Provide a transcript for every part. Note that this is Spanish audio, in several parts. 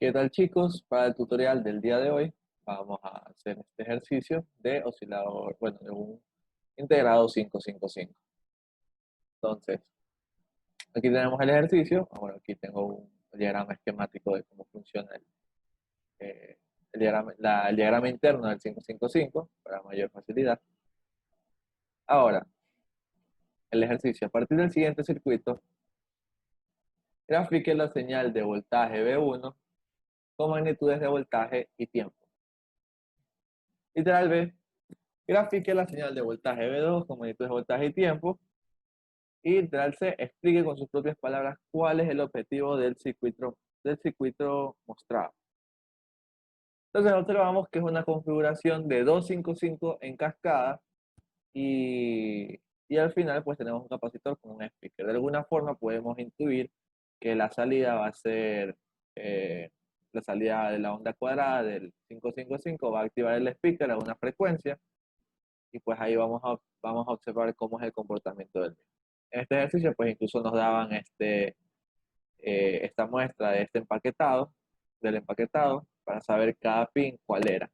¿Qué tal, chicos? Para el tutorial del día de hoy vamos a hacer este ejercicio de oscilador, bueno, de un integrado 555. Entonces, aquí tenemos el ejercicio. Bueno, aquí tengo un diagrama esquemático de cómo funciona el diagrama interno del 555 para mayor facilidad. Ahora, el ejercicio. A partir del siguiente circuito, grafique la señal de voltaje V1 con magnitudes de voltaje y tiempo. Literal B, grafique la señal de voltaje V2 con magnitudes de voltaje y tiempo. Y literal C, explique con sus propias palabras cuál es el objetivo del circuito mostrado. Entonces observamos que es una configuración de 255 en cascada y al final pues tenemos un capacitor con un speaker. De alguna forma podemos intuir que la salida va a ser la salida de la onda cuadrada del 555, va a activar el speaker a una frecuencia y pues ahí vamos a observar cómo es el comportamiento del mismo. En este ejercicio pues incluso nos daban esta muestra de del empaquetado, para saber cada pin cuál era.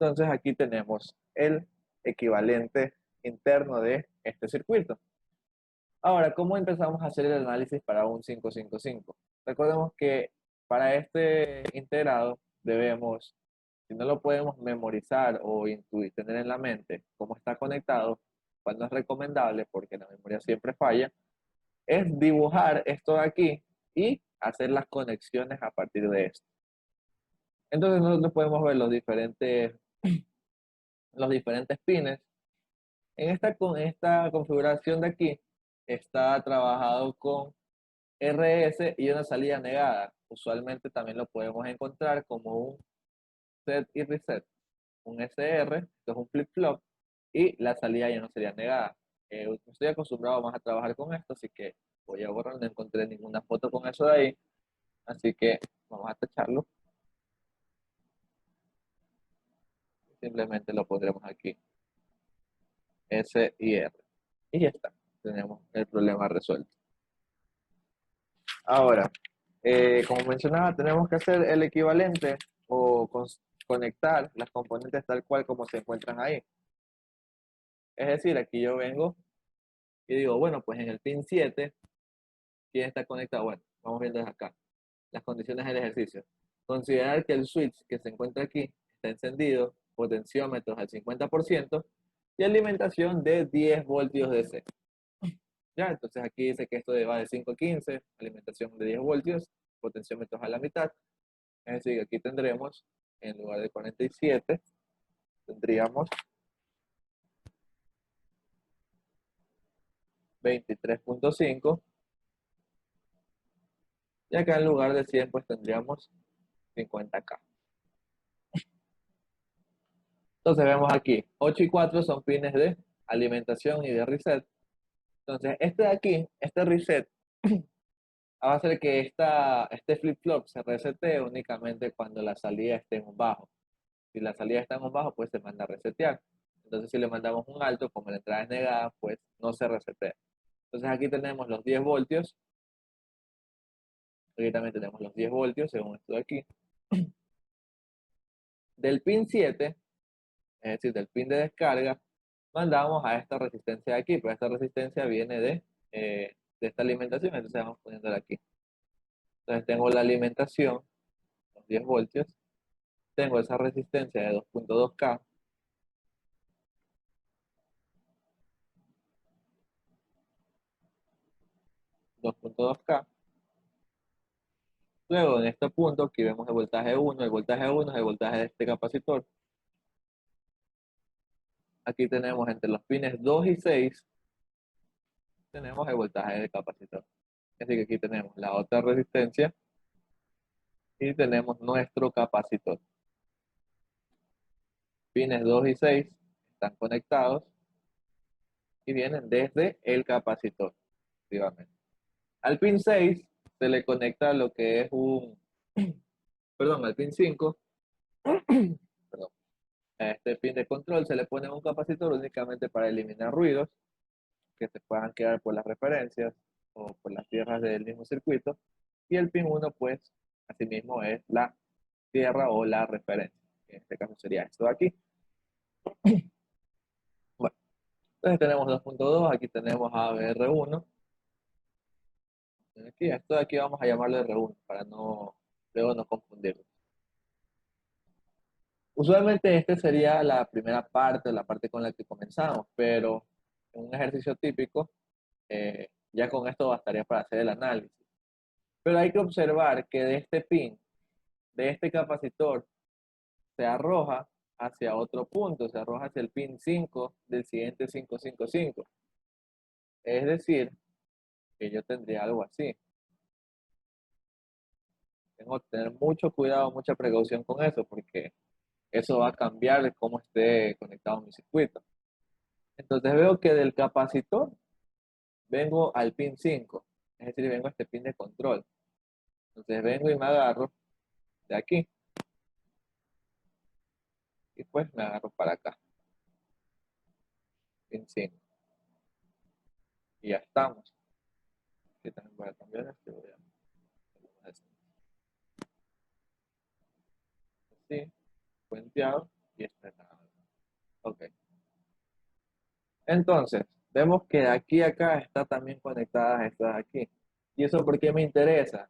Entonces aquí tenemos el equivalente interno de este circuito. Ahora, ¿cómo empezamos a hacer el análisis para un 555? Recordemos que para este integrado debemos, si no lo podemos memorizar o intuir, tener en la mente cómo está conectado, cuál no es recomendable porque la memoria siempre falla, es dibujar esto de aquí y hacer las conexiones a partir de esto. Entonces nosotros podemos ver los diferentes pines. Con esta configuración de aquí está trabajado con RS y una salida negada. Usualmente también lo podemos encontrar como un set y reset, un SR, que es un flip-flop, y la salida ya no sería negada. Estoy acostumbrado más a trabajar con esto, así que voy a borrar, no encontré ninguna foto con eso de ahí, así que vamos a tacharlo. Simplemente lo pondremos aquí, S y R. Y ya está, tenemos el problema resuelto. Ahora, como mencionaba, tenemos que hacer el equivalente o conectar las componentes tal cual como se encuentran ahí. Es decir, aquí yo vengo y digo, bueno, pues en el pin 7, ¿quién está conectado? Bueno, vamos viendo desde acá. Las condiciones del ejercicio. Considerar que el switch que se encuentra aquí está encendido, potenciómetros al 50% y alimentación de 10 voltios DC. Ya, entonces aquí dice que esto va de 5 a 15, alimentación de 10 voltios, potenciómetros a la mitad. Es decir, aquí tendremos, en lugar de 47, tendríamos 23.5. Y acá en lugar de 100, pues tendríamos 50K. Entonces vemos aquí, 8 y 4 son pines de alimentación y de reset. Entonces este de aquí, este reset, va a hacer que este flip-flop se resete únicamente cuando la salida esté en un bajo. Si la salida está en un bajo, pues se manda a resetear. Entonces si le mandamos un alto, como la entrada es negada, pues no se resetea. Entonces aquí tenemos los 10 voltios. Aquí también tenemos los 10 voltios, según esto de aquí. Del pin 7, es decir, del pin de descarga, mandamos a esta resistencia de aquí, pero esta resistencia viene de esta alimentación, entonces vamos poniéndola aquí. Entonces tengo la alimentación, los 10 voltios, tengo esa resistencia de 2.2K, 2.2K. Luego en este punto aquí vemos el voltaje 1, el voltaje 1 es el voltaje de este capacitor. Aquí tenemos entre los pines 2 y 6, tenemos el voltaje del capacitor. Así que aquí tenemos la otra resistencia y tenemos nuestro capacitor. Pines 2 y 6 están conectados y vienen desde el capacitor, efectivamente. Al pin 6 se le conecta lo que es perdón, al pin 5, perdón, a este pin de control se le pone un capacitor únicamente para eliminar ruidos que se puedan quedar por las referencias o por las tierras del mismo circuito. Y el pin 1 pues Asimismo es la tierra o la referencia. En este caso sería esto de aquí. Bueno, entonces tenemos 2.2, aquí tenemos ABR1. Aquí, esto de aquí vamos a llamarlo R1 para luego no confundirlo. Usualmente este sería la primera parte, la parte con la que comenzamos, pero en un ejercicio típico, ya con esto bastaría para hacer el análisis. Pero hay que observar que de este pin, de este capacitor, se arroja hacia otro punto, se arroja hacia el pin 5 del siguiente 555. Es decir, que yo tendría algo así. Tengo que tener mucho cuidado, mucha precaución con eso, porque eso va a cambiar cómo esté conectado mi circuito. Entonces veo que del capacitor vengo al pin 5, es decir, vengo a este pin de control. Entonces vengo y me agarro de aquí y pues me agarro para acá, pin 5. Y ya estamos. Aquí también voy a cambiar esto, voy a hacer así, puenteado y estrenado. Ok. Entonces, vemos que de aquí a acá está también conectadas estas de aquí. ¿Y eso por qué me interesa?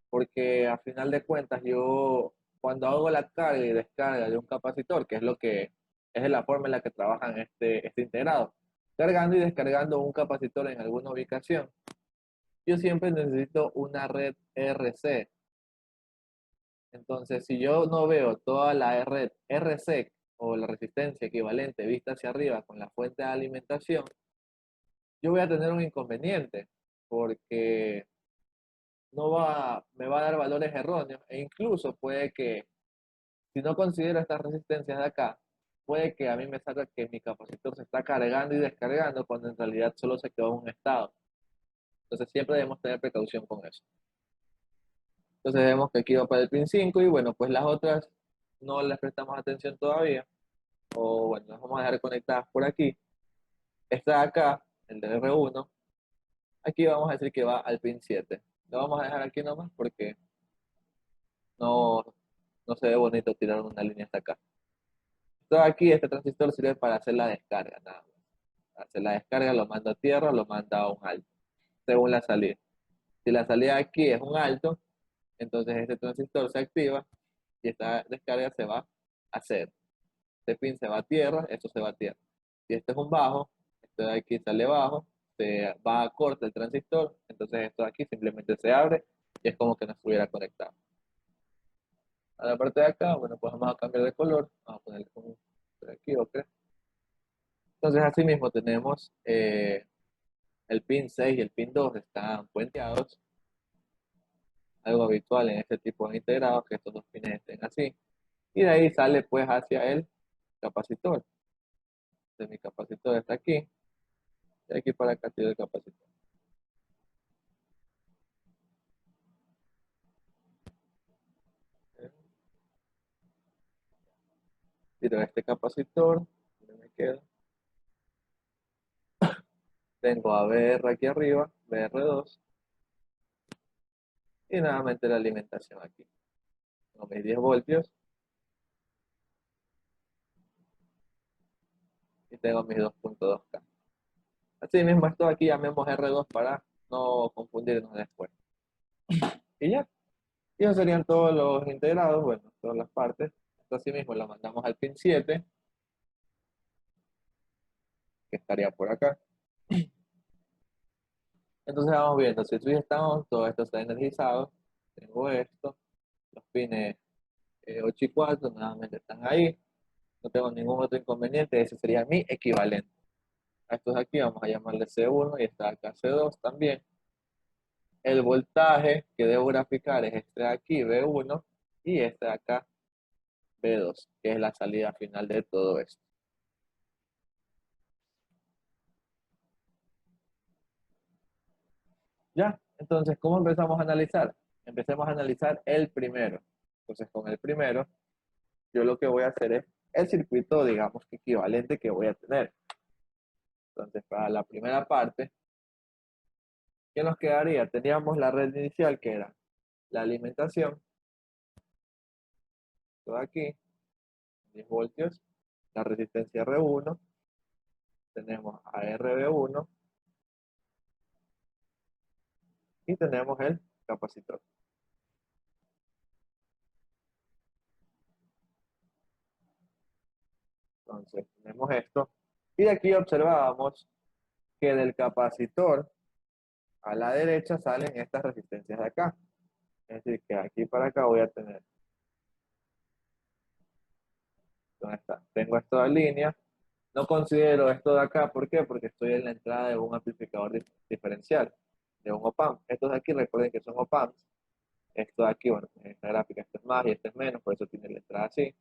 Porque a final de cuentas yo, cuando hago la carga y descarga de un capacitor, que es lo que es la forma en la que trabajan este integrado, cargando y descargando un capacitor en alguna ubicación, yo siempre necesito una red RC. Entonces, si yo no veo toda la red RC o la resistencia equivalente vista hacia arriba con la fuente de alimentación, yo voy a tener un inconveniente porque me va a dar valores erróneos e incluso puede que, si no considero estas resistencias de acá, puede que a mí me salga que mi capacitor se está cargando y descargando cuando en realidad solo se quedó en un estado. Entonces siempre debemos tener precaución con eso. Entonces vemos que aquí va para el pin 5 y bueno, pues las otras no les prestamos atención todavía. O bueno, las vamos a dejar conectadas por aquí. Esta de acá, el de R1, aquí vamos a decir que va al pin 7. Lo vamos a dejar aquí nomás porque no, no se ve bonito tirar una línea hasta acá. Todo aquí, este transistor sirve para hacer la descarga, nada más. Para hacer la descarga lo manda a tierra, lo manda a un alto, según la salida. Si la salida aquí es un alto, entonces este transistor se activa y esta descarga se va a cero. Este pin se va a tierra, esto se va a tierra. Si este es un bajo, esto de aquí sale bajo, se va a corte el transistor, entonces esto de aquí simplemente se abre y es como que no estuviera conectado. A la parte de acá, bueno, pues vamos a cambiar de color, vamos a poner como por aquí, ok. Entonces así mismo tenemos el pin 6 y el pin 2 están puenteados, algo habitual en este tipo de integrados, que estos dos pines estén así. Y de ahí sale pues hacia el capacitor. Entonces mi capacitor está aquí, y aquí para acá tiene el capacitor. Tiro este capacitor, donde me quedo. Tengo a BR aquí arriba, BR2, y nuevamente la alimentación aquí. Tengo mis 10 voltios y tengo mis 2.2K. Así mismo esto aquí llamemos R2 para no confundirnos después. Y ya, y esos serían todos los integrados, bueno, todas las partes. Esto así mismo lo mandamos al pin 7, que estaría por acá. Entonces vamos viendo, si el switch está on, todo esto está energizado. Tengo esto, los pines 8 y 4 nuevamente están ahí. No tengo ningún otro inconveniente, ese sería mi equivalente. A estos de aquí vamos a llamarle C1 y está acá C2 también. El voltaje que debo graficar es este de aquí, V1, y este de acá, V2, que es la salida final de todo esto. Ya, entonces, ¿cómo empezamos a analizar? Empecemos a analizar el primero. Entonces, con el primero, yo lo que voy a hacer es el circuito, digamos, que equivalente que voy a tener. Entonces, para la primera parte, ¿qué nos quedaría? Teníamos la red inicial, que era la alimentación, esto de aquí, 10 voltios, la resistencia R1, tenemos a RB1 y tenemos el capacitor. Entonces, tenemos esto. Y de aquí observábamos que del capacitor a la derecha salen estas resistencias de acá. Es decir, que aquí para acá voy a tener. ¿Dónde está? Tengo esto de línea. No considero esto de acá. ¿Por qué? Porque estoy en la entrada de un amplificador diferencial, de un op-amp. Estos de aquí, recuerden que son op-amps. Esto de aquí, bueno, en esta gráfica, esto es más y esto es menos, por eso tiene la entrada así.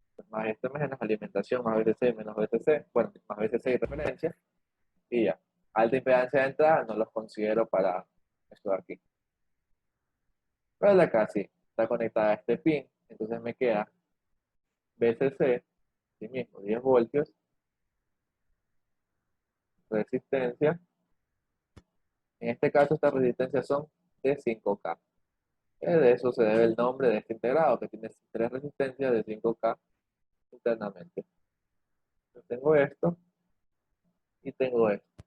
Esto es más y esto es menos, alimentación más VCC menos VCC, bueno, más VCC y referencia, y ya. Alta impedancia de entrada no los considero para esto de aquí. Pero el de acá sí, está conectada a este pin, entonces me queda VCC, sí mismo, 10 voltios, resistencia. En este caso, estas resistencias son de 5K. De eso se debe el nombre de este integrado, que tiene tres resistencias de 5K internamente. Yo tengo esto y tengo esto,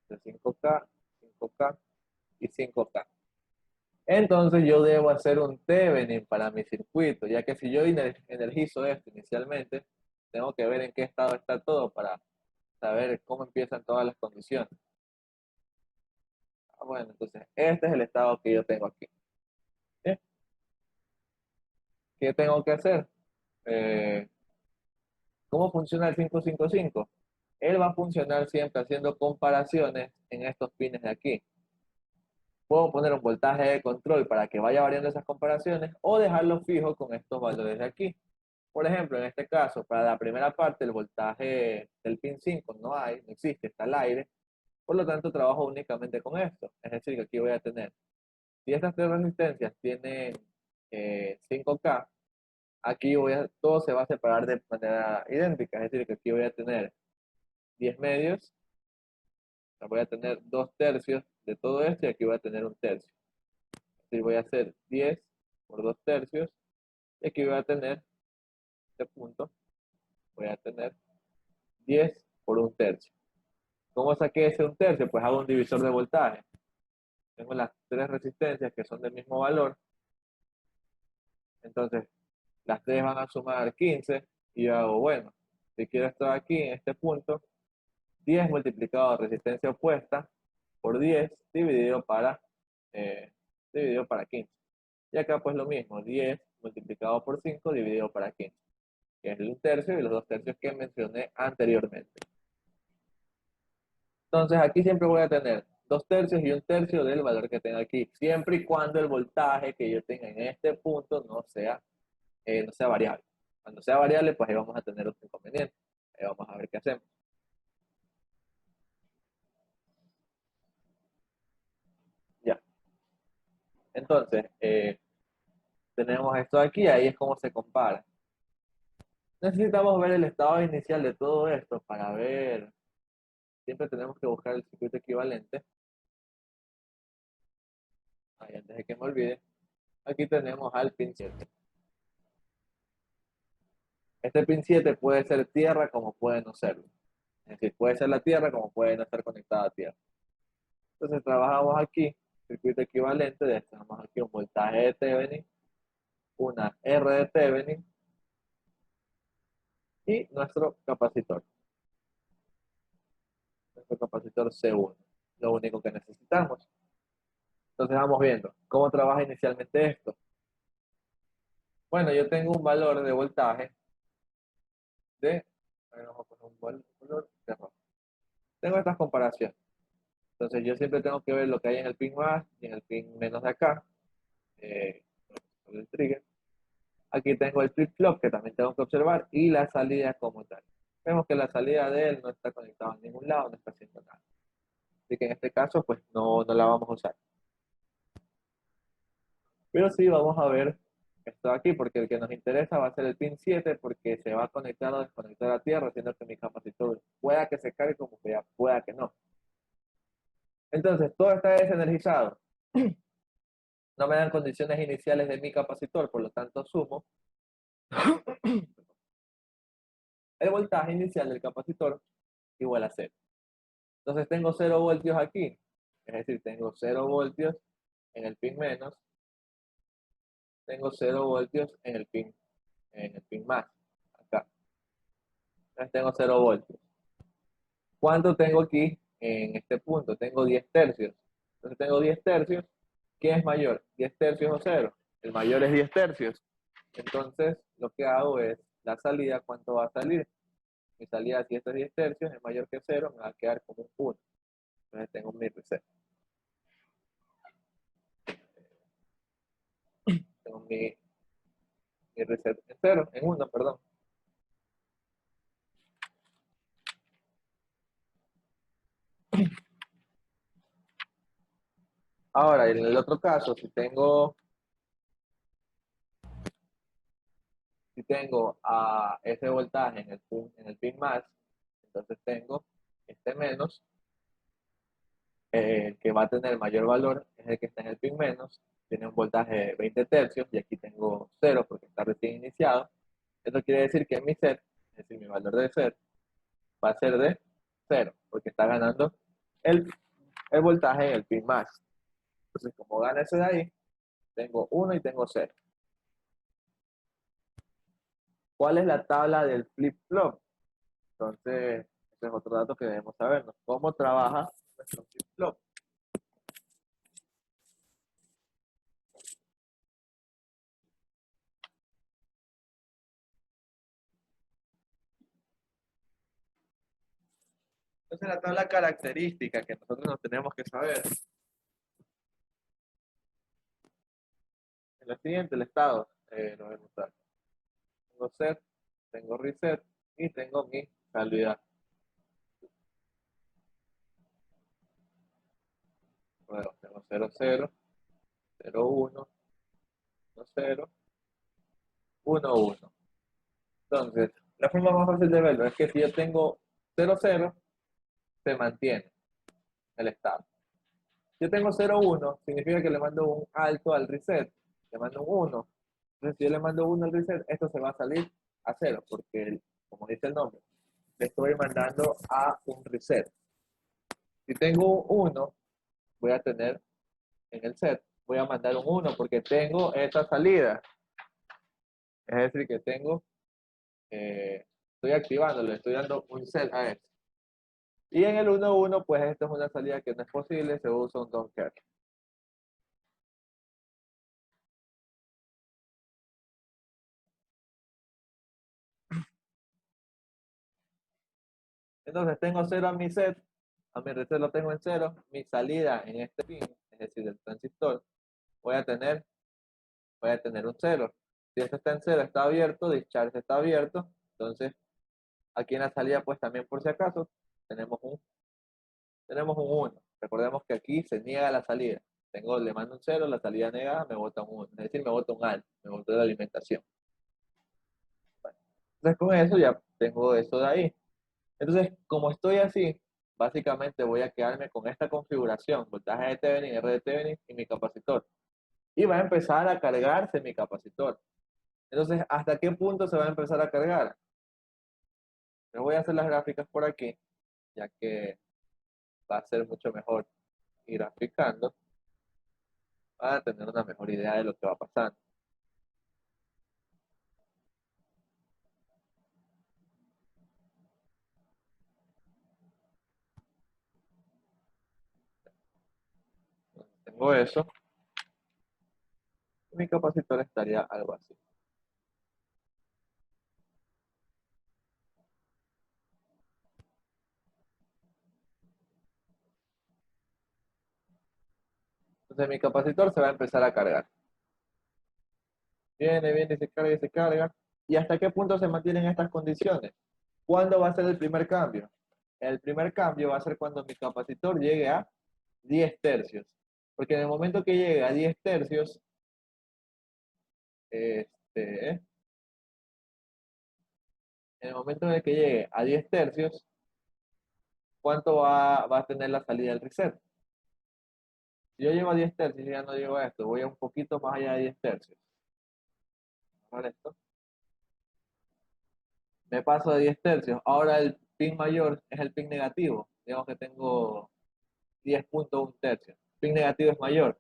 de 5K, 5K y 5K. Entonces yo debo hacer un Thevenin para mi circuito, ya que si yo energizo esto inicialmente, tengo que ver en qué estado está todo para saber cómo empiezan todas las condiciones. Bueno, entonces este es el estado que yo tengo aquí. ¿Sí? ¿Qué tengo que hacer? Eh, ¿Cómo funciona el 555? Él va a funcionar siempre haciendo comparaciones en estos pines de aquí. Puedo poner un voltaje de control para que vaya variando esas comparaciones o dejarlo fijo con estos valores de aquí. Por ejemplo, en este caso, para la primera parte, el voltaje del pin 5 no hay, no existe, está al aire. Por lo tanto, trabajo únicamente con esto. Es decir, que aquí voy a tener, si estas tres resistencias tienen 5K, aquí todo se va a separar de manera idéntica. Es decir, que aquí voy a tener 10 medios, voy a tener 2 tercios de todo esto y aquí voy a tener 1 tercio. Es decir, voy a hacer 10 por 2 tercios y aquí voy a tener, este punto, voy a tener 10 por 1 tercio. ¿Cómo saqué ese 1 tercio? Pues hago un divisor de voltaje. Tengo las tres resistencias que son del mismo valor. Entonces, las tres van a sumar 15 y yo hago, bueno, si quiero estar aquí en este punto, 10 multiplicado por resistencia opuesta por 10 dividido para 15. Y acá pues lo mismo, 10 multiplicado por 5 dividido para 15, que es el 1 tercio y los 2 tercios que mencioné anteriormente. Entonces aquí siempre voy a tener 2 tercios y 1 tercio del valor que tenga aquí, siempre y cuando el voltaje que yo tenga en este punto no sea variable. Cuando sea variable, pues ahí vamos a tener otro inconveniente. Ahí vamos a ver qué hacemos. Ya. Entonces, tenemos esto de aquí, ahí es como se compara. Necesitamos ver el estado inicial de todo esto para ver, siempre tenemos que buscar el circuito equivalente. Ahí, antes de que me olvide, aquí tenemos al pin 7. Este pin 7 puede ser tierra como puede no serlo. Es decir, puede ser la tierra como puede no estar conectada a tierra. Entonces trabajamos aquí, circuito equivalente, tenemos aquí un voltaje de Thevenin, una R de Thevenin y nuestro capacitor C1, lo único que necesitamos. Entonces vamos viendo cómo trabaja inicialmente esto. Bueno, yo tengo un valor de voltaje de, vamos a poner un valor de rojo. Tengo estas comparaciones. Entonces yo siempre tengo que ver lo que hay en el pin más y en el pin menos de acá. El trigger. Aquí tengo el flip-flop que también tengo que observar y la salida como tal. Vemos que la salida de él no está conectada a ningún lado, no está haciendo nada. Así que en este caso, pues no la vamos a usar. Pero sí vamos a ver esto de aquí, porque el que nos interesa va a ser el pin 7, porque se va a conectar o desconectar a tierra, haciendo que mi capacitor pueda que se cargue como que ya pueda que no. Entonces, todo está desenergizado. No me dan condiciones iniciales de mi capacitor, por lo tanto sumo el voltaje inicial del capacitor igual a cero. Entonces tengo 0 voltios aquí, es decir, tengo 0 voltios en el pin menos, tengo 0 voltios en el pin más, acá. Entonces tengo 0 voltios. ¿Cuánto tengo aquí en este punto? Tengo 10 tercios. Entonces tengo 10 tercios. ¿Qué es mayor? ¿10 tercios o 0? El mayor es 10 tercios. Entonces lo que hago es la salida, ¿cuánto va a salir? Mi salida, si esto es 10 tercios, es mayor que 0, me va a quedar como un 1. Entonces tengo mi reset. Tengo mi reset en 0, en 1, perdón. Ahora, en el otro caso, si tengo a ese voltaje en el pin más, entonces tengo este menos, el que va a tener mayor valor es el que está en el pin menos, tiene un voltaje de 20 tercios y aquí tengo 0 porque está recién iniciado. Eso quiere decir que mi set, es decir, mi valor de set, va a ser de 0 porque está ganando el, el voltaje en el pin más. Entonces, como gana ese de ahí, tengo 1 y tengo 0. ¿Cuál es la tabla del flip-flop? Entonces, ese es otro dato que debemos sabernos. ¿Cómo trabaja nuestro flip-flop? Entonces, la tabla característica que nosotros nos tenemos que saber en lo siguiente, el estado, lo voy a mostrar. Tengo set, tengo reset y tengo mi salida. Bueno, tengo 0, 0, 0, 1, 1, 0, 1, 1. Entonces, la forma más fácil de verlo es que si yo tengo 0, 0, se mantiene el estado. Si yo tengo 0, 1, significa que le mando un alto al reset, le mando un 1. Entonces, si yo le mando 1 al reset, esto se va a salir a 0, porque, como dice el nombre, le estoy mandando a un reset. Si tengo un 1, voy a tener en el set, voy a mandar un 1 porque tengo esta salida. Es decir, que estoy activando, le estoy dando un set a esto. Y en el 1, 1, pues esto es una salida que no es posible, se usa un don't care. Entonces tengo 0 a mi set, a mi reset lo tengo en 0, mi salida en este pin, es decir, el transistor, voy a tener, un 0. Si esto está en 0, está abierto, discharge está abierto, entonces aquí en la salida, pues también por si acaso, tenemos un 1. Recordemos que aquí se niega la salida. Le mando un 0, la salida negada, me bota un 1. Es decir, me bota un alto, me bota la alimentación. Bueno, entonces con eso ya tengo eso de ahí. Entonces, como estoy así, básicamente voy a quedarme con esta configuración, voltaje de Thevenin, R de Thevenin y mi capacitor. Y va a empezar a cargarse mi capacitor. Entonces, ¿hasta qué punto se va a empezar a cargar? Les voy a hacer las gráficas por aquí, ya que va a ser mucho mejor ir graficando para tener una mejor idea de lo que va pasando. Tengo eso, y mi capacitor estaría algo así. Entonces mi capacitor se va a empezar a cargar. Viene, se carga y se carga. ¿Y hasta qué punto se mantienen estas condiciones? ¿Cuándo va a ser el primer cambio? El primer cambio va a ser cuando mi capacitor llegue a 10 tercios. Porque en el momento que llegue a 10 tercios, en el momento en el que llegue a 10 tercios, ¿cuánto va a tener la salida del reset? Si yo llego a 10 tercios, ya no llego a esto, voy a un poquito más allá de 10 tercios. Vamos a ver esto. Me paso de 10 tercios. Ahora el pin mayor es el pin negativo. Digamos que tengo 10,1 tercios. Pin negativo es mayor.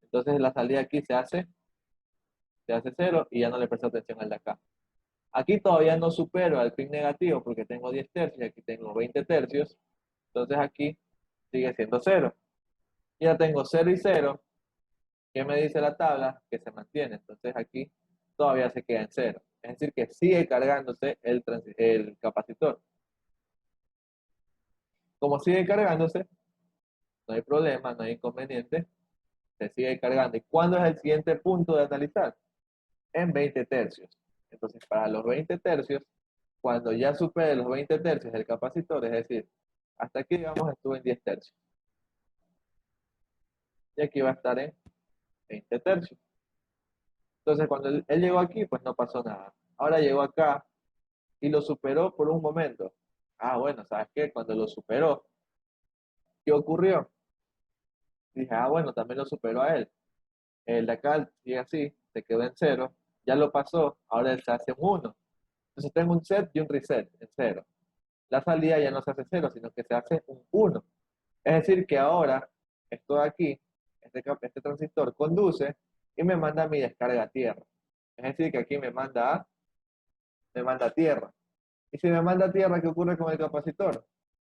Entonces la salida aquí se hace cero y ya no le presto atención al de acá. Aquí todavía no supero al pin negativo porque tengo 10 tercios y aquí tengo 20 tercios. Entonces aquí sigue siendo cero. Ya tengo 0 y 0. ¿Qué me dice la tabla? Que se mantiene. Entonces aquí todavía se queda en cero. Es decir, que sigue cargándose el capacitor. Como sigue cargándose, no hay problema, no hay inconveniente, se sigue cargando. ¿Y cuándo es el siguiente punto de analizar? En 20 tercios. Entonces, para los 20 tercios, cuando ya supere los 20 tercios del capacitor, es decir, hasta aquí, digamos, estuve en 10 tercios. Y aquí va a estar en 20 tercios. Entonces, cuando él llegó aquí, pues no pasó nada. Ahora llegó acá y lo superó por un momento. Ah, bueno, ¿sabes qué? Cuando lo superó, ¿qué ocurrió? Dije, ah, bueno, también lo superó a él. El de acá sigue así, se quedó en cero, ya lo pasó, ahora él se hace un uno. Entonces tengo un set y un reset en cero. La salida ya no se hace cero, sino que se hace un uno. Es decir, que ahora esto de aquí, este transistor conduce y me manda mi descarga a tierra. Es decir, que aquí me manda a tierra. Y si me manda a tierra, ¿qué ocurre con el capacitor?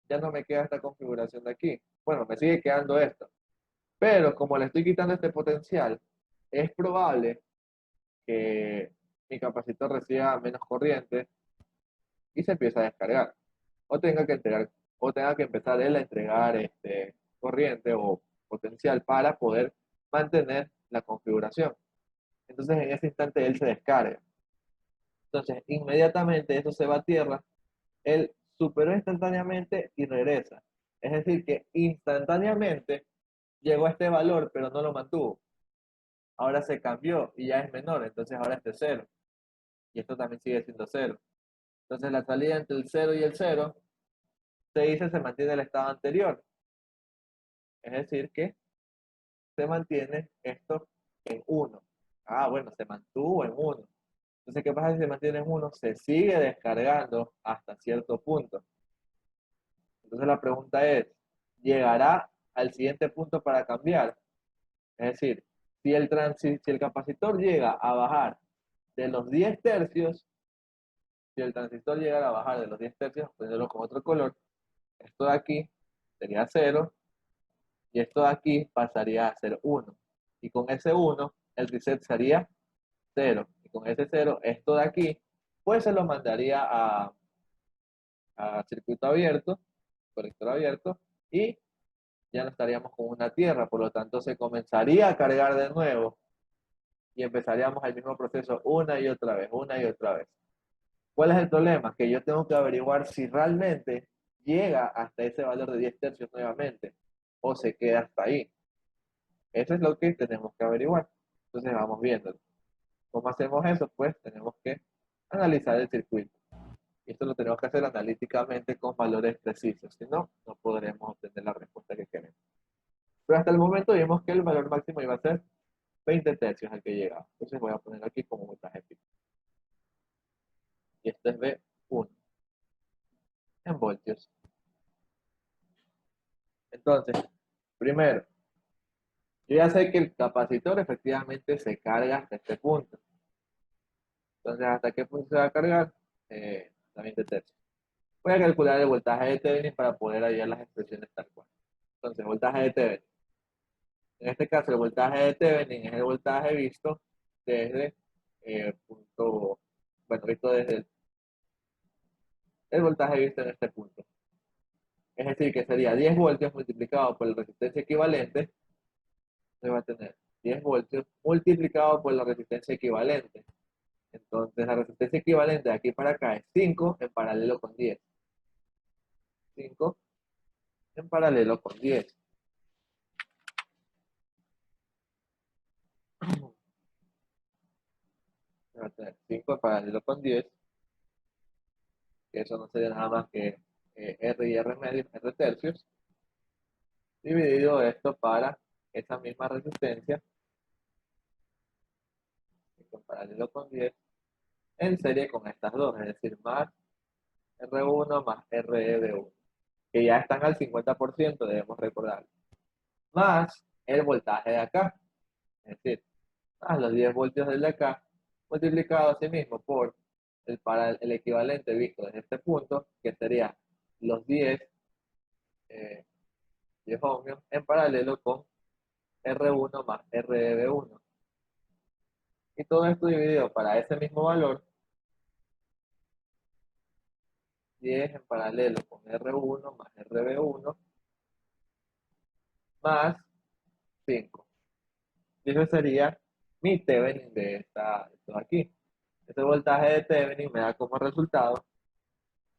Ya no me queda esta configuración de aquí. Bueno, me sigue quedando esto. Pero como le estoy quitando este potencial, es probable que mi capacitor reciba menos corriente y se empieza a descargar. O tenga que entregar, o tenga que empezar él a entregar corriente o potencial para poder mantener la configuración. Entonces en ese instante él se descarga. Entonces inmediatamente eso se va a tierra, él superó instantáneamente y regresa. Es decir, que instantáneamente llegó a este valor, pero no lo mantuvo. Ahora se cambió y ya es menor, entonces ahora es de cero. Y esto también sigue siendo cero. Entonces la salida entre el cero y el cero se mantiene el estado anterior. Es decir, que se mantiene esto en uno. Ah, bueno, se mantuvo en uno. Entonces, ¿qué pasa si se mantiene en uno? Se sigue descargando hasta cierto punto. Entonces la pregunta es, ¿llegará al siguiente punto para cambiar? Es decir, si el capacitor llega a bajar de los 10 tercios, si el transistor llegara a bajar de los 10 tercios, poniéndolo con otro color, esto de aquí sería cero y esto de aquí pasaría a ser uno. Y con ese uno el reset sería cero. Y con ese cero esto de aquí, pues se lo mandaría a circuito abierto, colector abierto, y ya no estaríamos con una tierra. Por lo tanto, se comenzaría a cargar de nuevo y empezaríamos el mismo proceso una y otra vez, una y otra vez. ¿Cuál es el problema? Que yo tengo que averiguar si realmente llega hasta ese valor de 10 tercios nuevamente o se queda hasta ahí. Eso es lo que tenemos que averiguar. Entonces vamos viendo. ¿Cómo hacemos eso? Pues tenemos que analizar el circuito. Y esto lo tenemos que hacer analíticamente con valores precisos. Si no, no podremos obtener la respuesta que queremos. Pero hasta el momento vimos que el valor máximo iba a ser 20 tercios al que llegaba. Entonces voy a poner aquí como voltaje pico. Y esto es V1 en voltios. Entonces, primero, yo ya sé que el capacitor efectivamente se carga hasta este punto. Entonces, ¿hasta qué punto se va a cargar? Hasta 20 tercios. Voy a calcular el voltaje de Thevenin para poder hallar las expresiones tal cual. Entonces, voltaje de Thevenin. En este caso, el voltaje de Thevenin es el voltaje visto desde punto, bueno, visto desde el voltaje visto en este punto. Es decir, que sería 10 voltios multiplicado por la resistencia equivalente, se va a tener 10 voltios multiplicado por la resistencia equivalente. Entonces, la resistencia equivalente de aquí para acá es 5 en paralelo con 10. 5 en paralelo con 10. Va a tener 5 en paralelo con 10, que eso no sería nada más que R y R medio, R tercios, dividido esto para esa misma resistencia en paralelo con 10 en serie con estas dos, es decir, más R1 más REB1, que ya están al 50%, debemos recordar, más el voltaje de acá, es decir, más los 10 voltios del de acá, multiplicado así mismo por el equivalente visto desde este punto, que sería los 10, 10 ohmios en paralelo con R1 más REB1. Y todo esto dividido para ese mismo valor, 10 en paralelo con R1 más RB1 más 5. Y eso sería mi Thevenin de esto de aquí. Este voltaje de Thevenin me da como resultado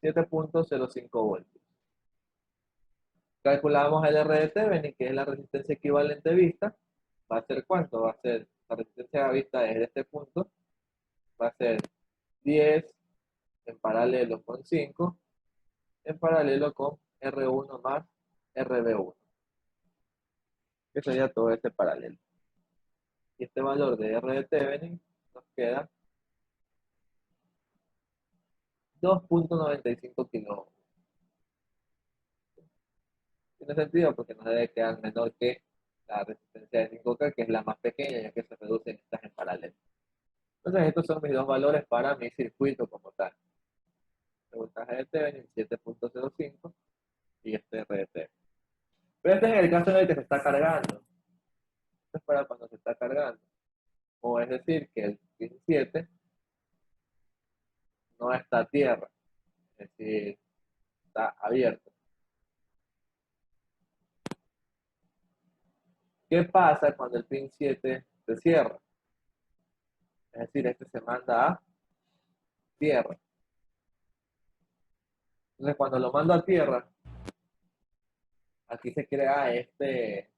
7.05 voltios. Calculamos el R de Thevenin, que es la resistencia equivalente vista. ¿Va a ser cuánto? Va a ser la resistencia vista desde este punto. Va a ser 10 en paralelo con 5 en paralelo con R1 más RB1. Que sería todo este paralelo. Y este valor de R de Thevenin nos queda 2.95 kilo. Tiene sentido porque nos debe quedar menor que la resistencia de 5K, que es la más pequeña, ya que se reducen estas en paralelo. Entonces, estos son mis dos valores para mi circuito como tal. El voltaje de Thevenin 7.05 y este R de Thevenin. Pero este es el caso en el que se está cargando. Esto es para cuando se está cargando. O es decir, que el pin 7 no está a tierra, es decir, está abierto. ¿Qué pasa cuando el pin 7 se cierra? Es decir, este se manda a tierra. Entonces, cuando lo mando a tierra, aquí se crea se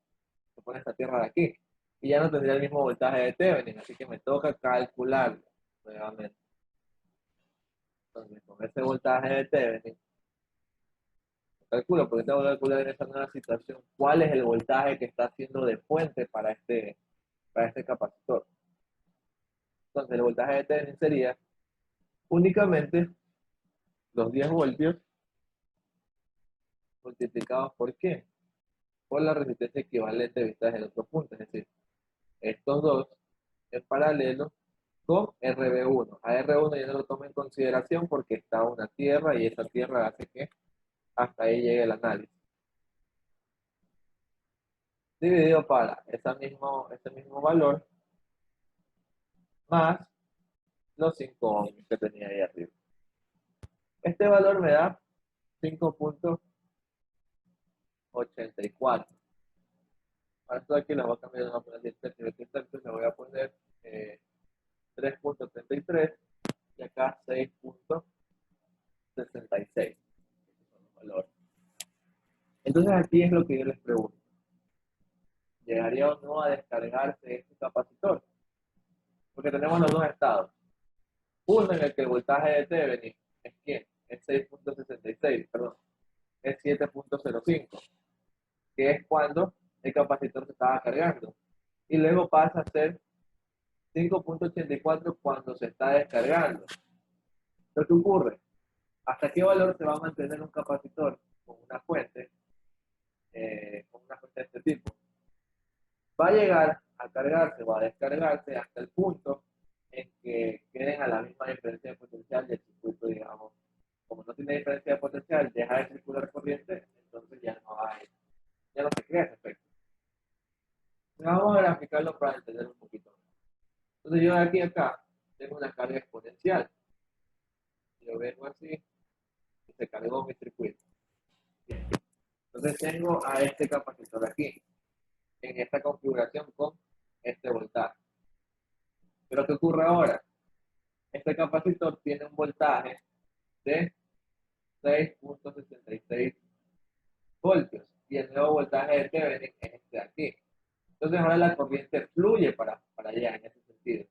pone esta tierra de aquí. Y ya no tendría el mismo voltaje de Thevenin, así que me toca calcularlo nuevamente. Entonces, con ese voltaje de Thevenin, calculo, porque tengo que calcular en esta nueva situación cuál es el voltaje que está haciendo de fuente para este capacitor. Entonces, el voltaje de Thevenin sería únicamente los 10 voltios multiplicados por ¿qué? Por la resistencia equivalente vista desde el otro punto, es decir, estos dos en paralelo con RB1. A RB1 yo no lo tomo en consideración porque está una tierra y esa tierra hace que hasta ahí llegue el análisis. Dividido para ese mismo valor más los 5 ohms que tenía ahí arriba. Este valor me da 5.84. Para esto aquí lo voy a cambiar, no voy a poner 10 le voy a poner 3.33 y acá 6.66. Esos son los valores. Entonces aquí es lo que yo les pregunto. ¿Llegaría o no a descargarse este capacitor? Porque tenemos los dos estados. Uno en el que el voltaje de Thevenin es ¿quién? Es 6.66, perdón, es 7.05, que es cuando el capacitor se estaba cargando. Y luego pasa a ser 5.84 cuando se está descargando. ¿Pero qué ocurre? ¿Hasta qué valor se va a mantener un capacitor con una fuente de este tipo? Va a llegar a cargarse o a descargarse hasta el punto en que queden a la misma diferencia de potencial del circuito, digamos. Como no tiene diferencia de potencial, deja de circular corriente, entonces ya no se crea ese efecto. Vamos a graficarlo para entender un poquito más. Entonces yo de aquí a acá tengo una carga exponencial. Yo vengo así y se cargó mi circuito. Bien. Entonces tengo a este capacitor aquí, en esta configuración con este voltaje. Pero ¿qué ocurre ahora? Este capacitor tiene un voltaje de 6.66 voltios y el nuevo voltaje de Thevenin es este de aquí. Entonces ahora la corriente fluye para allá en ese sentido.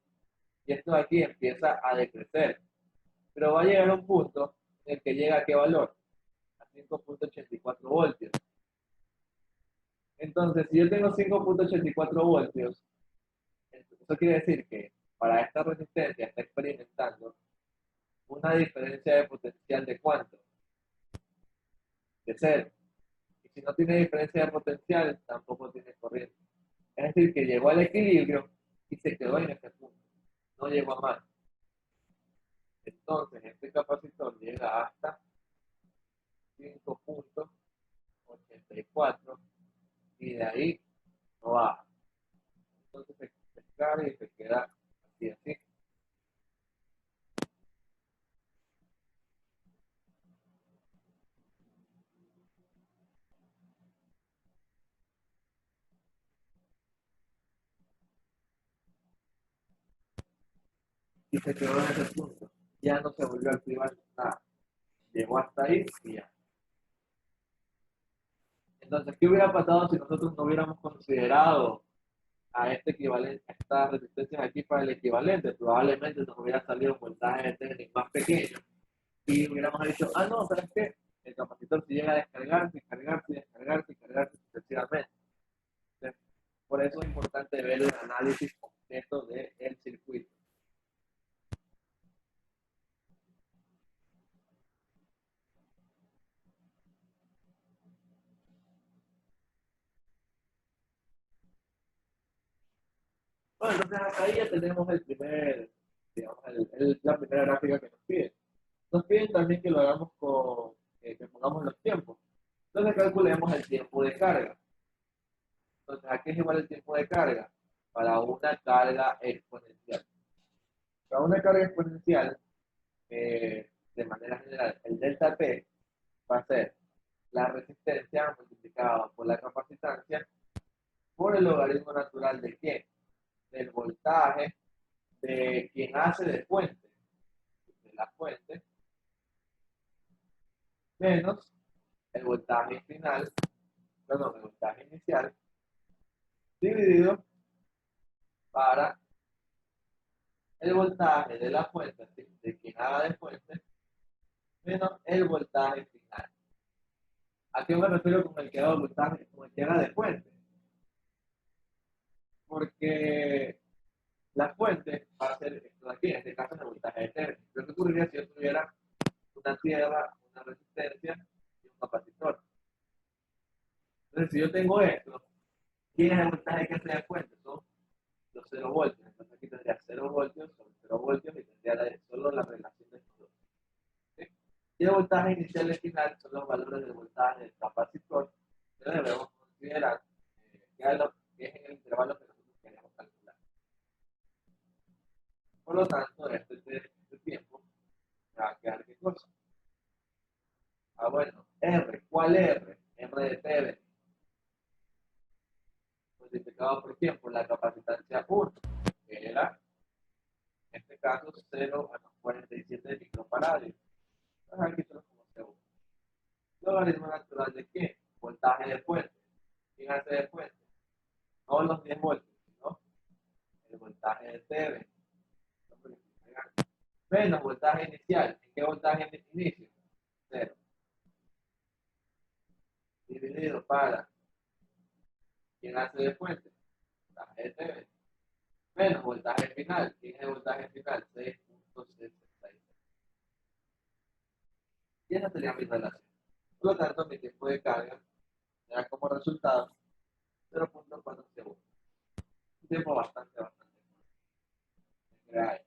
Y esto de aquí empieza a decrecer. Pero va a llegar a un punto en el que llega a qué valor? A 5.84 voltios. Entonces, si yo tengo 5,84 voltios, eso quiere decir que para esta resistencia está experimentando una diferencia de potencial de cuánto, de cero. Y si no tiene diferencia de potencial, tampoco tiene corriente. Es decir, que llegó al equilibrio y se quedó en ese punto. No llegó a más. Entonces, este capacitor llega hasta 5,84 y de ahí no baja. Entonces se descarga y se queda así, así. Y se quedó en ese punto. Ya no se volvió a activar nada. Llegó hasta ahí y ya. Entonces, ¿qué hubiera pasado si nosotros no hubiéramos considerado a este equivalente, a estas resistencias aquí para el equivalente? Probablemente nos hubiera salido un voltaje de Thevenin más pequeño y hubiéramos dicho, ah, no, ¿sabes qué? El capacitor se llega a descargarse, descargarse, descargarse, descargarse sucesivamente. Entonces, por eso es importante ver el análisis completo del circuito. Bueno, entonces hasta ahí ya tenemos el primer, digamos, la primera gráfica que nos piden. Nos piden también que lo hagamos con, que pongamos los tiempos. Entonces calculemos el tiempo de carga. Entonces, ¿a qué es igual el tiempo de carga? Para una carga exponencial. Para una carga exponencial, de manera general, el delta T va a ser la resistencia multiplicada por la capacitancia por el logaritmo natural de quién? Del voltaje de quien hace de fuente, de la fuente, menos el voltaje final, perdón, el voltaje inicial, dividido para el voltaje de la fuente, de quien haga de fuente, menos el voltaje final. ¿A qué me refiero con el que haga voltaje, con el que haga de fuente? Porque la fuente va a ser esto de aquí, en este caso el voltaje de Thevenin. ¿Qué ocurriría si yo tuviera una tierra, una resistencia y un capacitor? Entonces, si yo tengo esto, ¿quién es el voltaje que se da cuenta? Son los 0 voltios. Entonces aquí tendría 0 voltios sobre 0 voltios y tendría solo la relación de estos dos. ¿Sí? Y el voltaje inicial y final son los valores del voltaje del capacitor que debemos considerar que es en el intervalo que nosotros queremos calcular. Por lo tanto, este tiempo me va a quedar qué cosa. Ah, bueno, R. ¿Cuál R? R de Thevenin. Multiplicado por tiempo, la capacitancia 1, que era, en este caso, 0,47 microfarads. Entonces aquí tenemos como segundo. Logaritmo natural de qué? Voltaje de fuente. ¿Quién hace de fuente? No los 10 voltios, sino el voltaje de Thevenin. Menos voltaje inicial. ¿En qué voltaje inicio? 0. Dividido para ¿quién hace de fuente? Voltaje de Thevenin. Menos voltaje final. ¿Quién es el voltaje final? 6,66. Y esa sería mi relación. Por lo tanto, mi tiempo de carga da como resultado 0,4 segundos. Un tiempo bastante grande.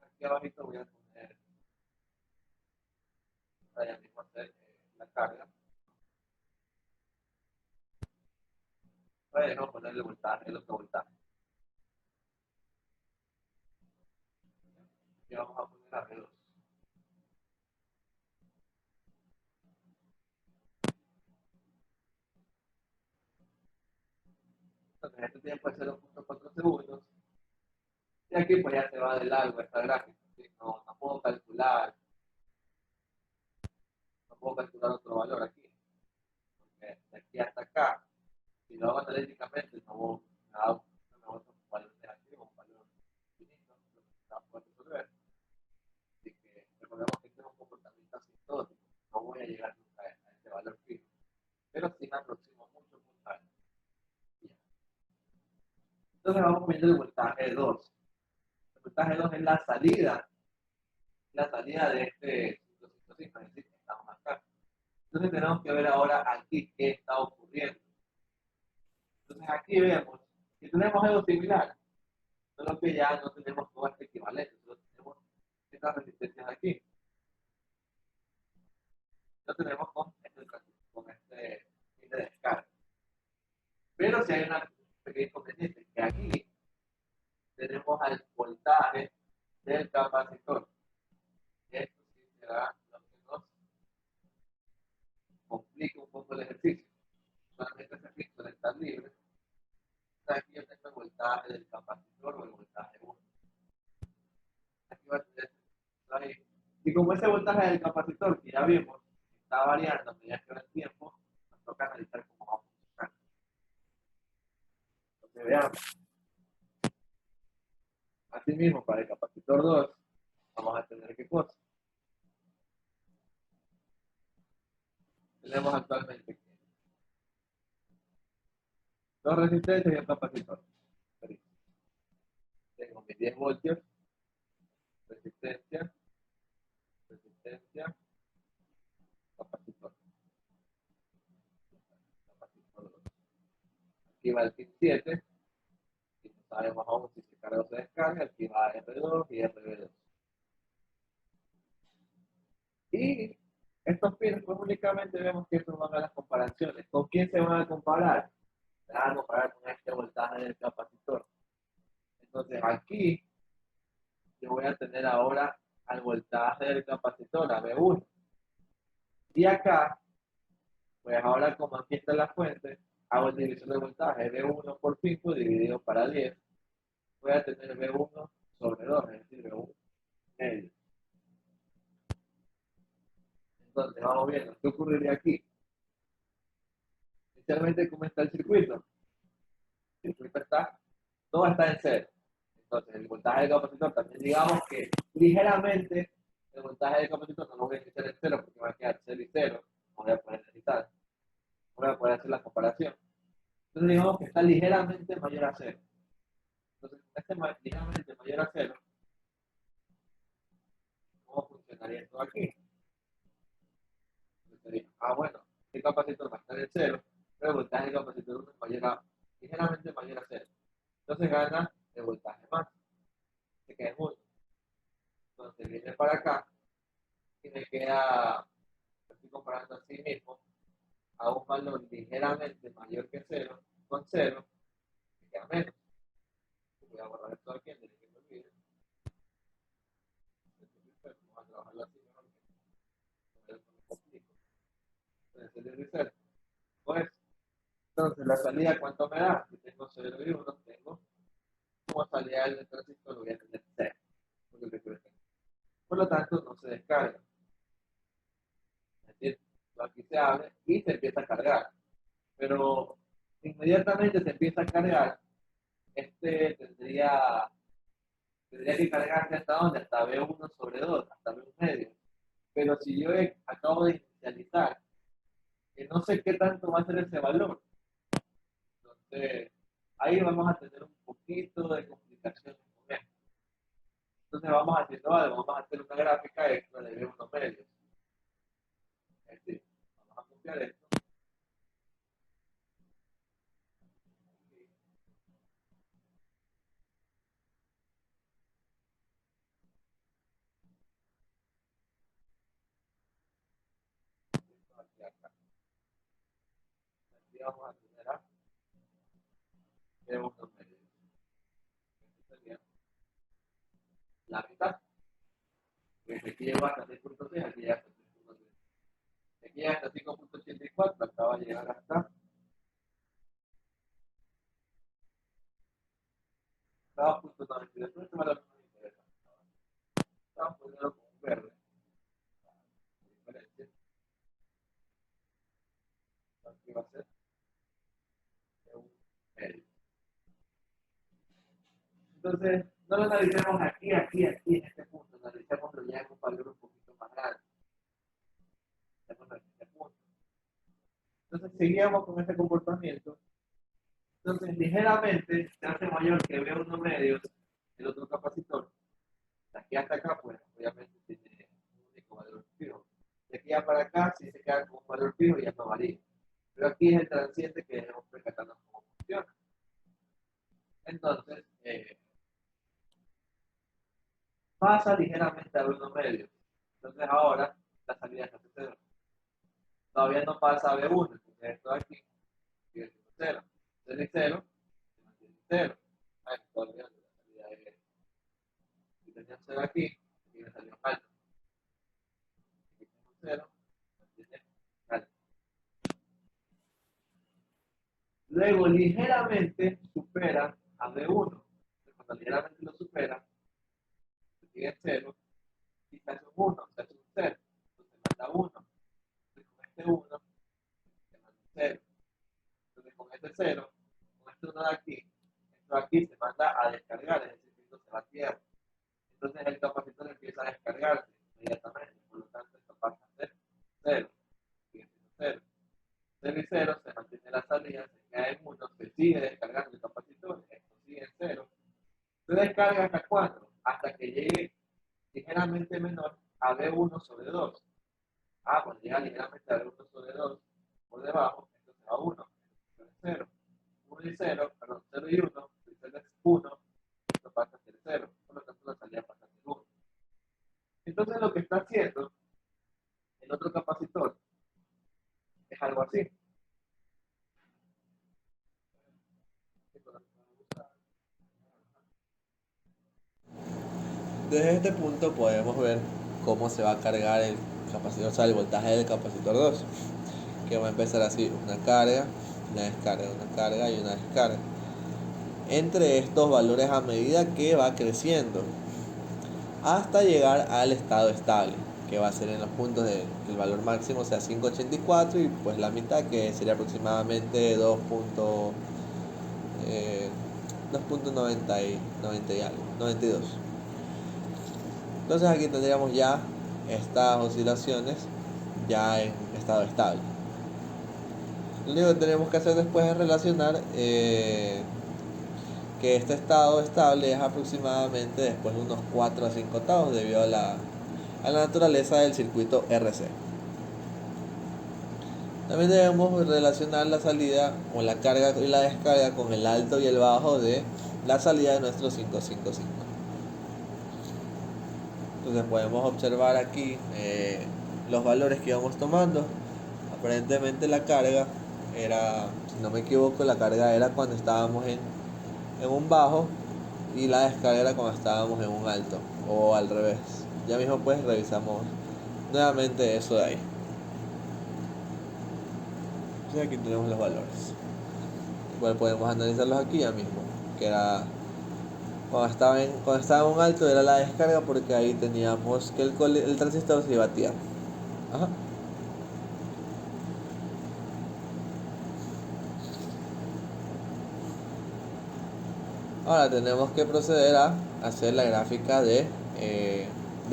Aquí abajo voy a poner para ya mismo hacer la carga. Para no ponerle voltaje, el otro voltaje. Y vamos a poner a R2. Entonces, este tiempo es 0,4 segundos. Y aquí pues ya se va de largo esta gráfica. ¿Sí? No puedo calcular, no puedo calcular otro valor aquí. Porque de aquí hasta acá, si lo hago analíticamente, me da un valor negativo, un valor finito, lo que se va a poder resolver. Así que recordemos que este es un comportamiento asintótico. No voy a llegar nunca a este valor fijo. Pero sí me aproximo Entonces vamos viendo el voltaje 2. El voltaje 2 es la salida de este 555, es decir, que estamos acá. Entonces tenemos que ver ahora aquí qué está ocurriendo. Entonces aquí vemos que tenemos algo similar, solo que ya no tenemos todo este equivalente, solo tenemos estas resistencias aquí. No tenemos con este fin de descarga. Pero si hay una pequeña inconveniente, que aquí tenemos al voltaje del capacitor. Esto sí será lo que nos complica un poco el ejercicio. Solamente se fixa de estar libre. Aquí yo tengo el voltaje del capacitor o el voltaje 1. Aquí va a tener ahí. Y como ese voltaje del capacitor, que ya vimos, está variando a medida que va el tiempo, nos toca analizar cómo va a funcionar. Entonces veamos. Asimismo, para el capacitor 2, vamos a tener qué cosa. Tenemos actualmente dos resistencias y un capacitor. Tengo mis 10 voltios, resistencia, resistencia, capacitor. Capacitor 2. Aquí va el pin 7, y no sabemos aún si se carga o se descarga. Aquí va R2 y RB2. Y estos pins, pues únicamente vemos que estos van a las comparaciones. ¿Con quién se van a comparar? Se van a comparar con este voltaje del capacitor. Entonces aquí yo voy a tener ahora al voltaje del capacitor, a B1. Y acá, pues ahora como aquí está la fuente, hago el divisor de voltaje, B1 por 5 dividido para 10. Voy a tener B1 sobre 2, es decir, B1 medio. Entonces vamos viendo, ¿qué ocurriría aquí? Inicialmente, ¿cómo está el circuito? El circuito está, todo está en cero. Entonces, el voltaje del capacitor también, digamos que ligeramente el voltaje del capacitor no lo voy a iniciar en cero porque va a quedar 0 y 0. No voy a poder necesitar, no voy a poder hacer la comparación. Entonces, digamos que está ligeramente mayor a 0. Entonces, este ligeramente mayor a 0, ¿cómo funcionaría esto aquí? Sería, bueno, el capacitor va a estar en 0, pero el voltaje del capacitor 1 es ligeramente mayor a 0. Entonces gana el voltaje más, se queda en 1. Entonces viene para acá y me queda, estoy comparando a sí mismo, a un valor ligeramente mayor que 0, con 0, me queda menos. Voy a borrar esto aquí antes de que me olvide. Vamos a trabajarlo así mejor que no me complico. Entonces el reset, pues, entonces la salida, ¿cuánto me da? Si tengo 0 y 1, tengo como salida del transistor, voy a tener 0. Por lo tanto, no se descarga. Es decir, aquí se abre y se empieza a cargar. Pero inmediatamente se empieza a cargar, tendría que cargarse hasta dónde, hasta B1 sobre 2, hasta B1 medio. Pero si yo acabo de inicializar, que no sé qué tanto va a ser ese valor, entonces ahí vamos a tener un poquito de complicaciones con esto. Entonces vamos haciendo algo, vamos a hacer una gráfica extra de B1 medio. Es decir, vamos a copiar esto. Aquí, acá. Aquí vamos a tener a B1 medio. Esto sería la mitad. Desde aquí llegó hasta 6.6, aquí llega hasta 6.6. Aquí llega hasta 5.84, acá va a llegar hasta 2.92. Este valor no me interesa. Vamos a ponerlo como un verde. Diferencia. Aquí va a ser un medio. Entonces, no lo analicemos aquí, en este punto. Analicémoslo ya en un valor un poquito más grande. En este punto. Entonces, seguíamos con este comportamiento Entonces, ligeramente se hace mayor que V1 medios el otro capacitor. De aquí hasta acá, pues, obviamente tiene un único valor fijo. De aquí para acá, si se queda con un valor fijo, ya no varía. Pero aquí es el transiente que debemos percatarnos cómo funciona. Entonces, pasa ligeramente a V1 medio. Entonces, ahora la salida es a 0. Todavía no pasa a B1, entonces esto de aquí sigue siendo 0. Entonces, 0 se mantiene 0. Ah, todavía la salida es. Si tenía 0 aquí, aquí me salió alto. Aquí tengo 0, se mantiene alto. Luego, ligeramente supera a B1. Entonces, cuando ligeramente lo supera, se sigue en 0 y se hace un 1, se hace un 0. Entonces, manda 1. Entonces, con este 1, se manda 0. Entonces, con este 0, con este 1 de aquí, esto de aquí se manda a descargar, es decir, que esto se va a tierra. Entonces el capacitor empieza a descargarse inmediatamente, por lo tanto esto pasa a ser 0, sigue siendo 0. 0 y 0 se mantiene la salida, se queda en 1, se sigue descargando el capacitor, esto sigue en 0. Se descarga hasta cuándo? Hasta que llegue ligeramente menor a B1 sobre 2. Ah, cuando llega ligeramente a B1 sobre 2, por debajo, esto se va a 1, esto es 0. 1 y 0, perdón, 0 y 1, si 0 es 1, esto pasa a ser 0, por lo tanto la salida pasa a ser 1. Entonces lo que está haciendo el otro capacitor es algo así. Desde este punto podemos ver cómo se va a cargar el capacitor, o sea, el voltaje del capacitor 2, que va a empezar así, una carga, una descarga, una carga y una descarga. Entre estos valores a medida que va creciendo, hasta llegar al estado estable, que va a ser en los puntos del valor máximo sea 5.84 y pues la mitad que sería aproximadamente 2.90 y 90 y algo, 92. Entonces aquí tendríamos ya estas oscilaciones ya en estado estable. Lo único que tenemos que hacer después es relacionar que este estado estable es aproximadamente después de unos 4 a 5 octavos debido a la naturaleza del circuito RC. También debemos relacionar la salida o la carga y la descarga con el alto y el bajo de la salida de nuestro 555. Entonces podemos observar aquí los valores que íbamos tomando. Aparentemente la carga era, si no me equivoco, la carga era cuando estábamos en un bajo y la descarga era cuando estábamos en un alto, o al revés. Ya mismo pues revisamos nuevamente eso de ahí. Entonces aquí tenemos los valores. Igual podemos analizarlos aquí ya mismo, que era cuando estaba en un alto era la descarga, porque ahí teníamos que el transistor se iba a tierra. Ajá. Ahora tenemos que proceder a hacer la gráfica de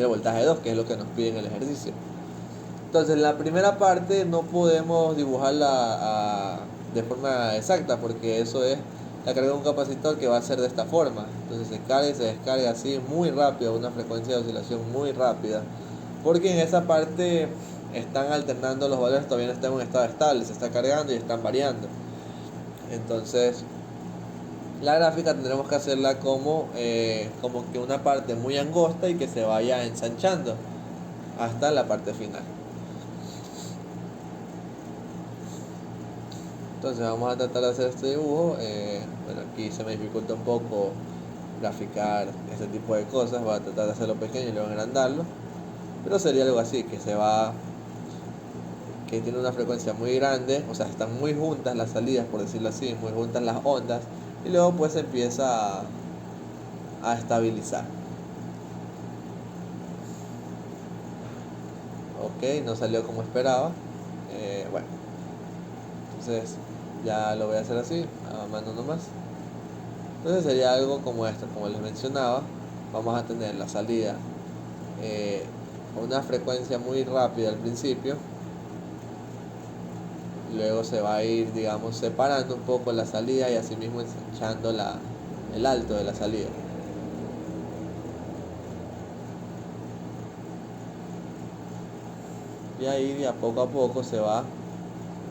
voltaje 2, que es lo que nos pide en el ejercicio. Entonces, la primera parte no podemos dibujarla de forma exacta, porque eso es la carga de un capacitor que va a ser de esta forma. Entonces se carga y se descarga así muy rápido, a una frecuencia de oscilación muy rápida, porque en esa parte están alternando los valores, todavía no está en un estado estable, se está cargando y están variando. Entonces la gráfica tendremos que hacerla como que una parte muy angosta y que se vaya ensanchando hasta la parte final. Entonces vamos a tratar de hacer este dibujo. Bueno, aquí se me dificulta un poco graficar este tipo de cosas. Voy a tratar de hacerlo pequeño y luego agrandarlo. Pero sería algo así, que tiene una frecuencia muy grande, o sea, están muy juntas las salidas, por decirlo así, muy juntas las ondas, y luego pues se empieza a estabilizar. Ok, no salió como esperaba. Bueno, entonces ya lo voy a hacer así, a mano nomás. Entonces sería algo como esto, como les mencionaba, vamos a tener la salida a una frecuencia muy rápida al principio, luego se va a ir, digamos, separando un poco la salida y asimismo ensanchando el alto de la salida. Y ahí de a poco se va,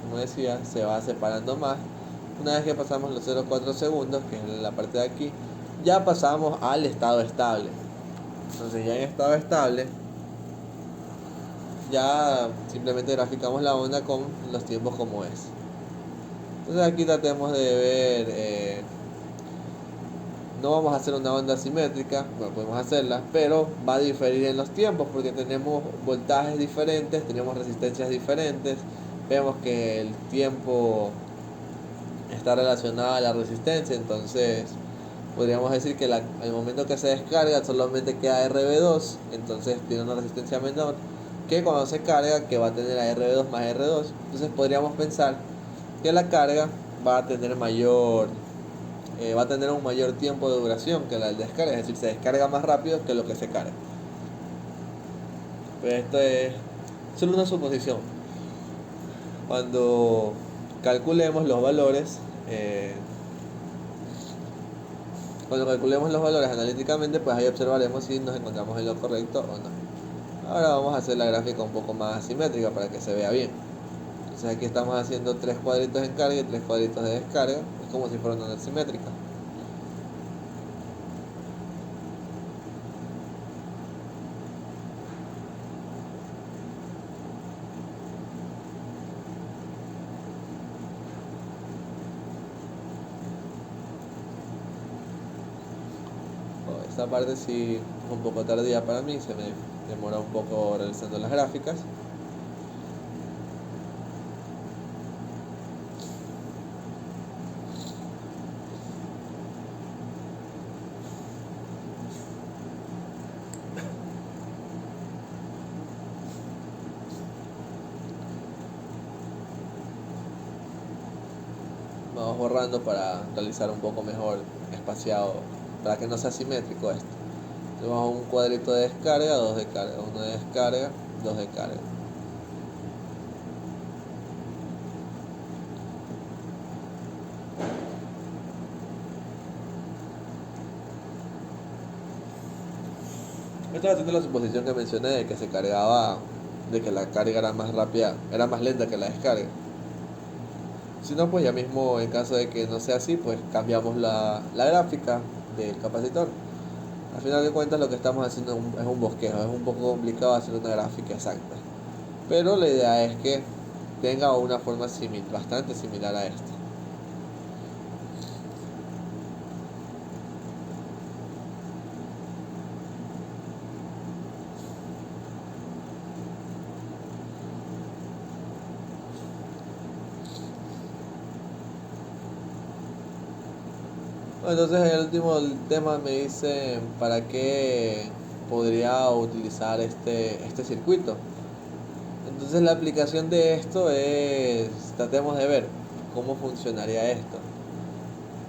como decía, se va separando más. Una vez que pasamos los 0,4 segundos, que es la parte de aquí, ya pasamos al estado estable. Entonces ya en estado estable, ya simplemente graficamos la onda con los tiempos como es. Entonces aquí tratemos de ver, no vamos a hacer una onda simétrica, bueno, podemos hacerla, pero va a diferir en los tiempos porque tenemos voltajes diferentes, tenemos resistencias diferentes, vemos que el tiempo está relacionado a la resistencia, entonces podríamos decir que el momento que se descarga solamente queda RB2, entonces tiene una resistencia menor que cuando se carga, que va a tener a RB2 más R2. Entonces podríamos pensar que la carga va a tener va a tener un mayor tiempo de duración que la del descarga, es decir, se descarga más rápido que lo que se carga. Pero esto es solo una suposición. Cuando calculemos los valores, eh, cuando calculemos los valores analíticamente, pues ahí observaremos si nos encontramos en lo correcto o no. Ahora vamos a hacer la gráfica un poco más simétrica para que se vea bien. Entonces aquí estamos haciendo 3 cuadritos en carga y 3 cuadritos de descarga. Es como si fuera una onda simétrica. Esta parte sí es un poco tardía para mí, se me demora un poco realizando las gráficas. Vamos borrando para realizar un poco mejor espaciado, para que no sea simétrico esto. Tenemos un cuadrito de descarga, dos de carga, uno de descarga, dos de carga. Estaba haciendo la suposición que mencioné de que se cargaba, de que la carga era más rápida, era más lenta que la descarga. Si no, pues ya mismo en caso de que no sea así, pues cambiamos la gráfica del capacitor. Al final de cuentas lo que estamos haciendo es un bosquejo, es un poco complicado hacer una gráfica exacta. Pero la idea es que tenga una forma bastante similar a esta. Bueno, entonces el último tema me dice para qué podría utilizar este circuito. Entonces la aplicación de esto es, tratemos de ver cómo funcionaría esto,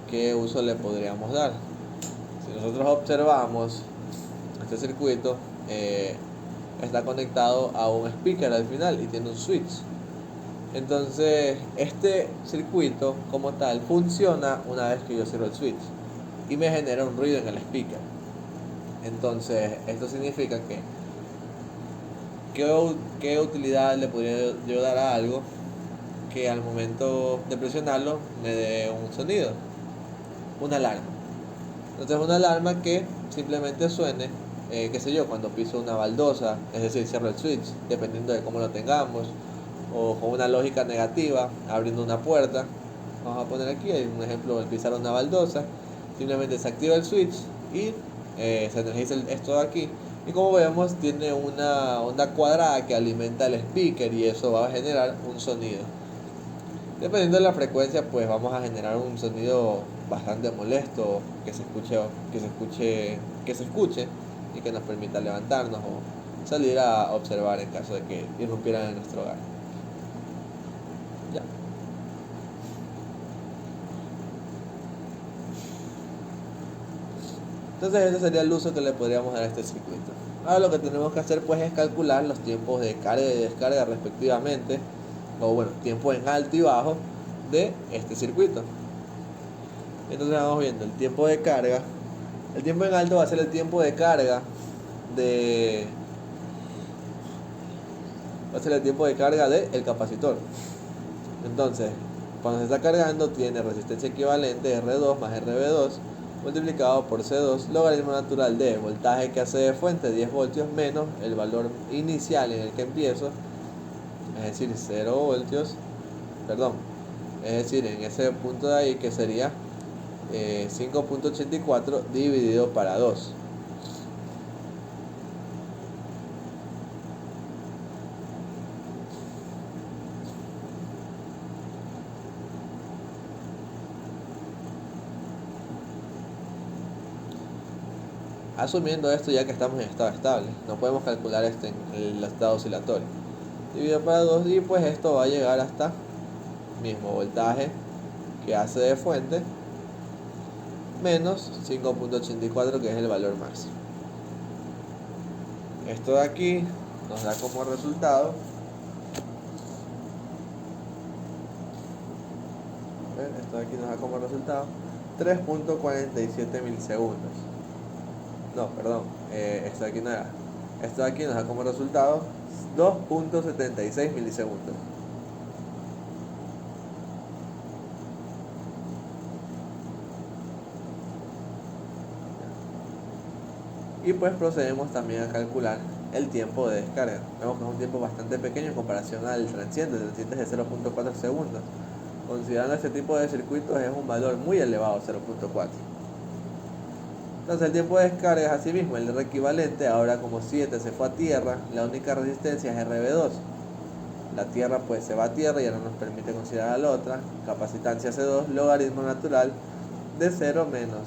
qué uso le podríamos dar. Si nosotros observamos este circuito, está conectado a un speaker al final y tiene un switch. Entonces este circuito como tal funciona una vez que yo cierro el switch y me genera un ruido en el speaker. Entonces esto significa que ¿qué utilidad le podría yo dar a algo que al momento de presionarlo me dé un sonido? Una alarma. Entonces una alarma que simplemente suene, qué sé yo, cuando piso una baldosa, es decir, cierro el switch, dependiendo de cómo lo tengamos, o con una lógica negativa, abriendo una puerta. Vamos a poner aquí, hay un ejemplo de pisar una baldosa, simplemente se activa el switch y se energiza esto de aquí. Y como vemos, tiene una onda cuadrada que alimenta el speaker y eso va a generar un sonido. Dependiendo de la frecuencia, pues vamos a generar un sonido bastante molesto, que se escuche y que nos permita levantarnos o salir a observar en caso de que irrumpieran en nuestro hogar. Ya. Entonces ese sería el uso que le podríamos dar a este circuito. Ahora lo que tenemos que hacer pues es calcular los tiempos de carga y descarga respectivamente. o bueno, tiempo en alto y bajo de este circuito. Entonces vamos viendo el tiempo de carga. El tiempo en alto va a ser el tiempo de carga de va a ser el tiempo de carga del capacitor. Entonces, cuando se está cargando tiene resistencia equivalente R2 más RB2 multiplicado por C2, logaritmo natural de voltaje que hace de fuente 10 voltios menos el valor inicial en el que empiezo, es decir 0 voltios, perdón, es decir en ese punto de ahí que sería 5.84 dividido para 2. Asumiendo esto ya que estamos en estado estable, no podemos calcular esto en el estado oscilatorio. Dividido para 2 y pues esto va a llegar hasta mismo voltaje que hace de fuente menos 5.84 que es el valor máximo. Esto de aquí nos da como resultado esto de aquí nos da como resultado 3.47 milisegundos. No, perdón, esto de aquí no era. Esto de aquí nos da como resultado 2.76 milisegundos. Y pues procedemos también a calcular el tiempo de descarga. Vemos que es un tiempo bastante pequeño en comparación al transiente. El transiente es de 0.4 segundos. Considerando este tipo de circuitos es un valor muy elevado, 0.4. Entonces el tiempo de descarga es así mismo, el R equivalente, ahora como 7 se fue a tierra, la única resistencia es RB2. La tierra pues se va a tierra y ya no nos permite considerar la otra. Capacitancia C2, logaritmo natural de 0 menos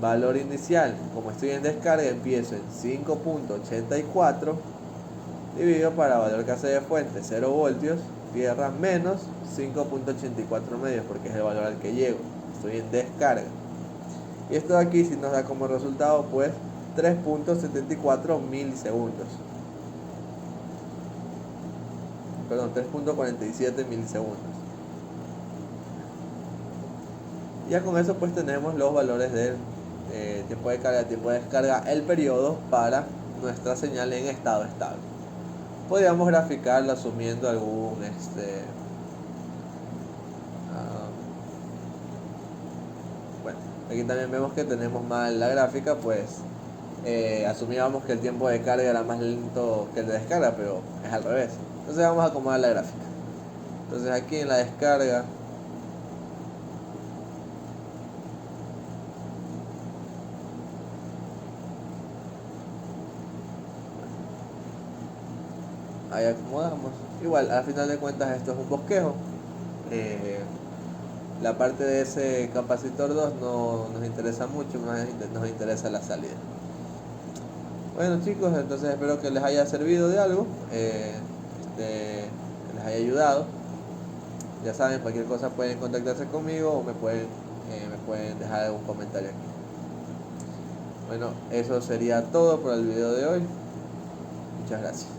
valor inicial. Como estoy en descarga empiezo en 5.84 dividido para valor que hace de fuente 0 voltios, tierra menos 5.84 medios porque es el valor al que llego. Estoy en descarga. Y esto de aquí sí nos da como resultado pues 3.74 milisegundos. Perdón, 3.47 milisegundos. Ya con eso pues tenemos los valores del tiempo de carga, tiempo de descarga, el periodo para nuestra señal en estado estable. Podríamos graficarlo asumiendo algún bueno, aquí también vemos que tenemos mal la gráfica, pues asumíamos que el tiempo de carga era más lento que el de descarga, pero es al revés. Entonces vamos a acomodar la gráfica. Entonces aquí en la descarga ahí acomodamos. Igual, al final de cuentas esto es un bosquejo. La parte de ese capacitor 2 no nos interesa mucho, más nos interesa la salida. Bueno chicos, entonces espero que les haya servido de algo, que les haya ayudado. Ya saben, cualquier cosa pueden contactarse conmigo o me pueden dejar algún comentario aquí. Bueno, eso sería todo por el video de hoy. Muchas gracias.